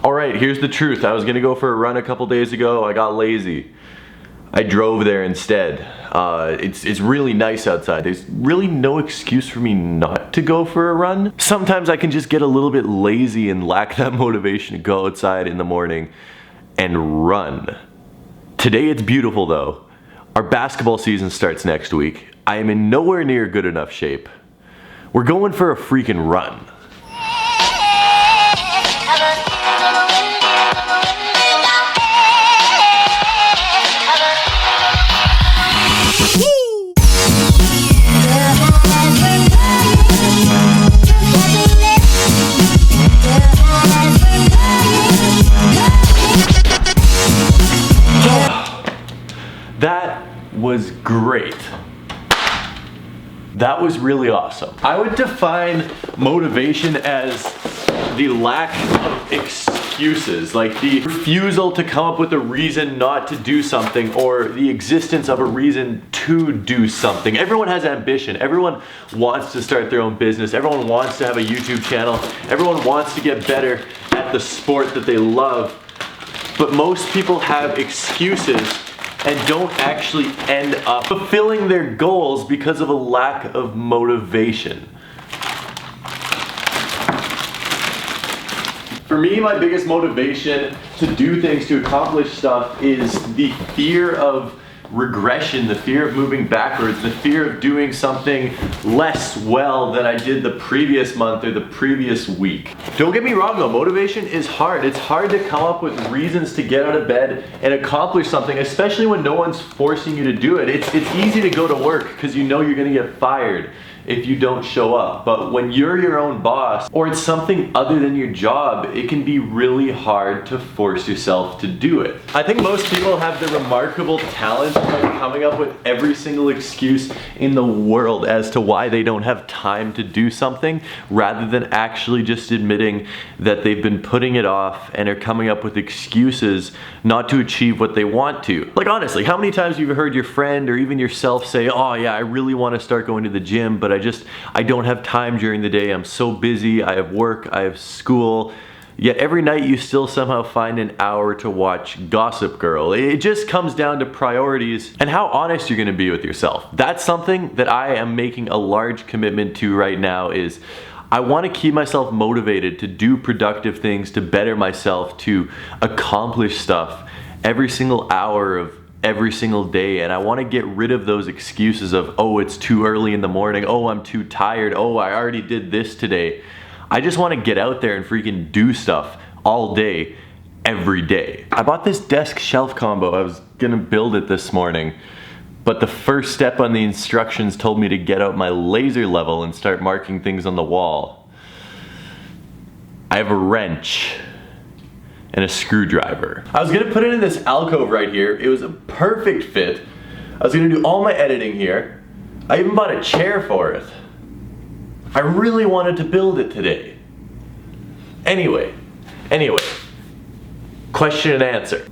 Alright, here's the truth. I was gonna go for a run a couple days ago. I got lazy. I drove there instead. It's really nice outside. There's really no excuse for me not to go for a run. Sometimes I can just get a little bit lazy and lack that motivation to go outside in the morning and run. Today it's beautiful though. Our basketball season starts next week. I am in nowhere near good enough shape. We're going for a freaking run. That was great. That was really awesome. I would define motivation as the lack of excuses, like the refusal to come up with a reason not to do something or the existence of a reason to do something. Everyone has ambition. Everyone wants to start their own business. Everyone wants to have a YouTube channel. Everyone wants to get better at the sport that they love. But most people have excuses and don't actually end up fulfilling their goals because of a lack of motivation. For me, my biggest motivation to do things, to accomplish stuff, is the fear of regression, the fear of moving backwards, the fear of doing something less well than I did the previous month or the previous week. Don't get me wrong though, motivation is hard. It's hard to come up with reasons to get out of bed and accomplish something, especially when no one's forcing you to do it. It's easy to go to work because you know you're gonna get fired if you don't show up. But when you're your own boss, or it's something other than your job, it can be really hard to force yourself to do it. I think most people have the remarkable talent of coming up with every single excuse in the world as to why they don't have time to do something, rather than actually just admitting that they've been putting it off and are coming up with excuses not to achieve what they want to. Like honestly, how many times have you heard your friend or even yourself say, oh yeah, I really want to start going to the gym, but I don't have time during the day. I'm so busy. I have work, I have school. Yet every night you still somehow find an hour to watch Gossip Girl. It just comes down to priorities and how honest you're gonna be with yourself. That's something that I am making a large commitment to right now. Is I want to keep myself motivated to do productive things, to better myself, to accomplish stuff every single hour of every single day. And I want to get rid of those excuses of, oh, it's too early in the morning, oh, I'm too tired, oh, I already did this today. I just want to get out there and freaking do stuff all day, every day. I bought this desk shelf combo. I was gonna build it this morning, but the first step on the instructions told me to get out my laser level and start marking things on the wall. I have a wrench and a screwdriver. I was gonna put it in this alcove right here. It was a perfect fit. I was gonna do all my editing here. I even bought a chair for it. I really wanted to build it today. Anyway, question and answer.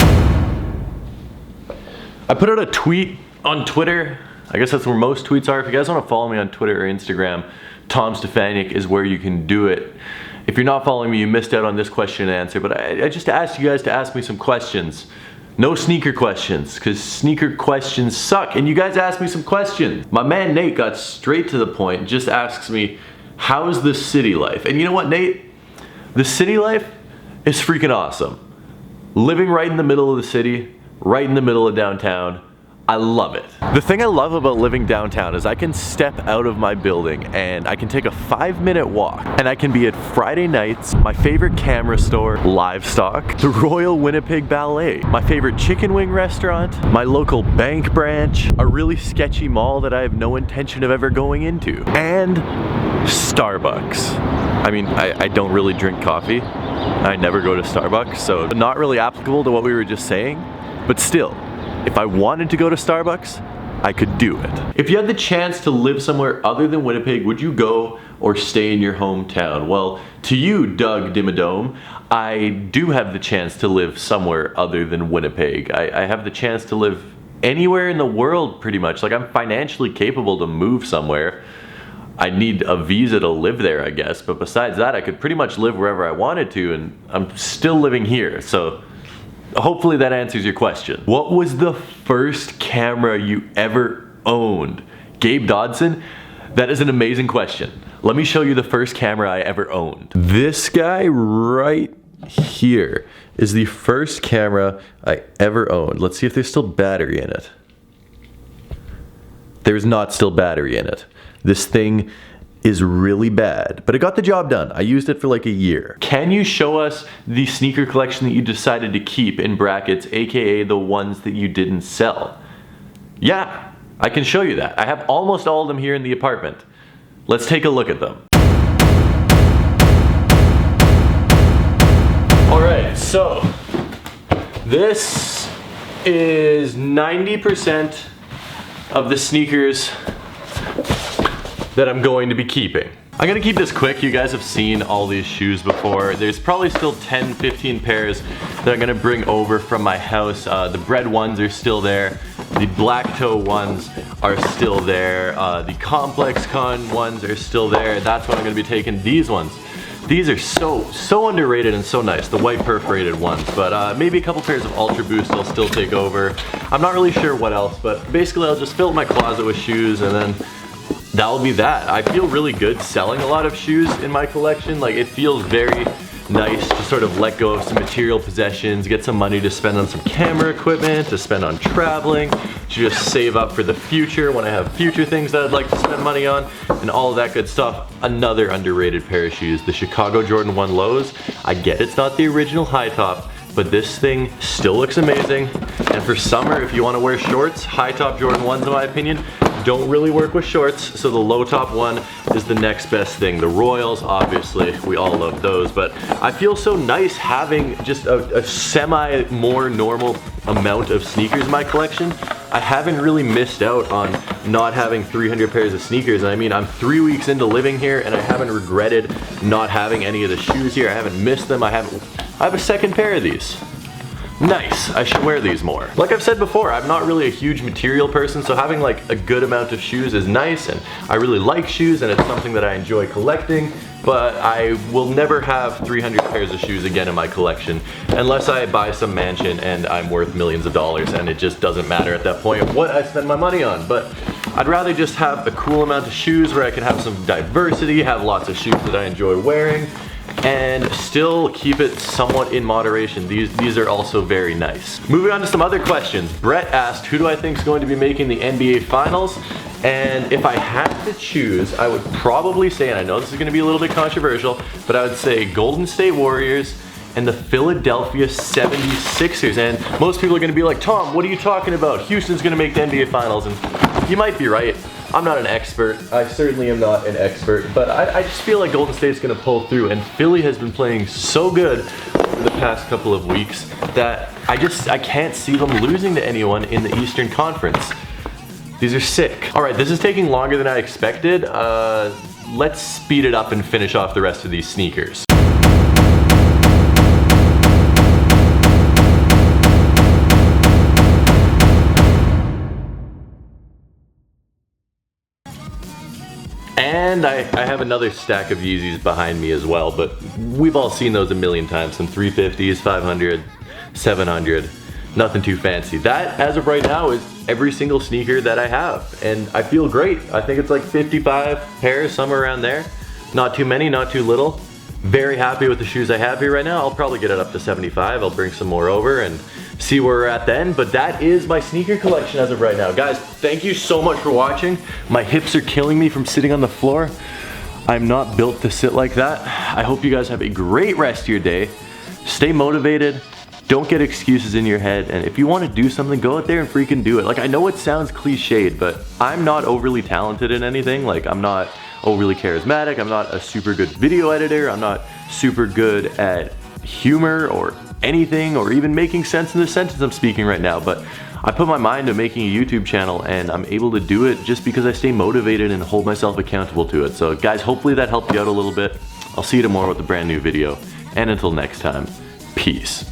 I put out a tweet on Twitter. I guess that's where most tweets are. If you guys wanna follow me on Twitter or Instagram, Tom Stefaniak is where you can do it. If you're not following me, you missed out on this question and answer, but I just asked you guys to ask me some questions. No sneaker questions, because sneaker questions suck, and you guys asked me some questions. My man Nate got straight to the point, just asks me, how's the city life? And you know what, Nate? The city life is freaking awesome. Living right in the middle of the city, right in the middle of downtown, I love it. The thing I love about living downtown is I can step out of my building and I can take a 5-minute walk and I can be at Friday nights, my favorite camera store, Livestock, the Royal Winnipeg Ballet, my favorite chicken wing restaurant, my local bank branch, a really sketchy mall that I have no intention of ever going into, and Starbucks. I mean, I don't really drink coffee. I never go to Starbucks, so not really applicable to what we were just saying, but still. If I wanted to go to Starbucks, I could do it. If you had the chance to live somewhere other than Winnipeg, would you go or stay in your hometown? Well, to you, Doug Dimmadome, I do have the chance to live somewhere other than Winnipeg. I have the chance to live anywhere in the world pretty much. Like, I'm financially capable to move somewhere. I'd need a visa to live there, I guess. But besides that, I could pretty much live wherever I wanted to, and I'm still living here. So hopefully that answers your question. What was the first camera you ever owned? Gabe Dodson? That is an amazing question. Let me show you the first camera I ever owned. This guy right here is the first camera I ever owned. Let's see if there's still battery in it. There's not still battery in it. This thing is really bad, but it got the job done. I used it for like a year. Can you show us the sneaker collection that you decided to keep, in brackets, AKA the ones that you didn't sell? Yeah, I can show you that. I have almost all of them here in the apartment. Let's take a look at them. All right, so this is 90% of the sneakers that I'm going to be keeping. I'm gonna keep this quick. You guys have seen all these shoes before. There's probably still 10, 15 pairs that I'm gonna bring over from my house. The bread ones are still there. The black toe ones are still there. The complex con ones are still there. That's what I'm gonna be taking. These ones. These are so underrated and so nice, the white perforated ones, but maybe a couple pairs of Ultra Boost I'll still take over. I'm not really sure what else, but basically I'll just fill my closet with shoes, and then that'll be that. I feel really good selling a lot of shoes in my collection. Like, it feels very nice to sort of let go of some material possessions, get some money to spend on some camera equipment, to spend on traveling, to just save up for the future when I have future things that I'd like to spend money on, and all of that good stuff. Another underrated pair of shoes, the Chicago Jordan 1 Lows. I get it's not the original high top, but this thing still looks amazing. And for summer, if you want to wear shorts, high top Jordan 1s, in my opinion, don't really work with shorts, so the low top one is the next best thing. The Royals, obviously, we all love those, but I feel so nice having just a semi more normal amount of sneakers in my collection. I haven't really missed out on not having 300 pairs of sneakers, and I mean, I'm 3 weeks into living here and I haven't regretted not having any of the shoes here. I haven't missed them. I have a second pair of these. Nice, I should wear these more. Like I've said before, I'm not really a huge material person, so having like a good amount of shoes is nice, and I really like shoes, and it's something that I enjoy collecting, but I will never have 300 pairs of shoes again in my collection unless I buy some mansion and I'm worth millions of dollars, and it just doesn't matter at that point what I spend my money on. But I'd rather just have a cool amount of shoes where I can have some diversity, have lots of shoes that I enjoy wearing, and still keep it somewhat in moderation. These are also very nice. Moving on to some other questions. Brett asked, who do I think is going to be making the NBA Finals? And if I had to choose, I would probably say, and I know this is going to be a little bit controversial, but I would say Golden State Warriors and the Philadelphia 76ers. And most people are going to be like, Tom, what are you talking about? Houston's going to make the NBA Finals. And you might be right. I'm not an expert. I certainly am not an expert, but I just feel like Golden State's gonna pull through, and Philly has been playing so good for the past couple of weeks that I can't see them losing to anyone in the Eastern Conference. These are sick. All right, this is taking longer than I expected. Let's speed it up and finish off the rest of these sneakers. And I have another stack of Yeezys behind me as well, but we've all seen those a million times. Some 350s, 500, 700, nothing too fancy. That, as of right now, is every single sneaker that I have, and I feel great. I think it's like 55 pairs, somewhere around there. Not too many, not too little. Very happy with the shoes I have here right now. I'll probably get it up to 75. I'll bring some more over and see where we're at then, but that is my sneaker collection as of right now. Guys, thank you so much for watching. My hips are killing me from sitting on the floor. I'm not built to sit like that. I hope you guys have a great rest of your day. Stay motivated. Don't get excuses in your head, and if you want to do something, go out there and freaking do it. Like, I know it sounds cliched, but I'm not overly talented in anything. Like, I'm not overly charismatic. I'm not a super good video editor. I'm not super good at humor or anything, or even making sense in the sentence I'm speaking right now, but I put my mind to making a YouTube channel, and I'm able to do it just because I stay motivated and hold myself accountable to it. So guys, hopefully that helped you out a little bit. I'll see you tomorrow with a brand new video, and until next time, peace.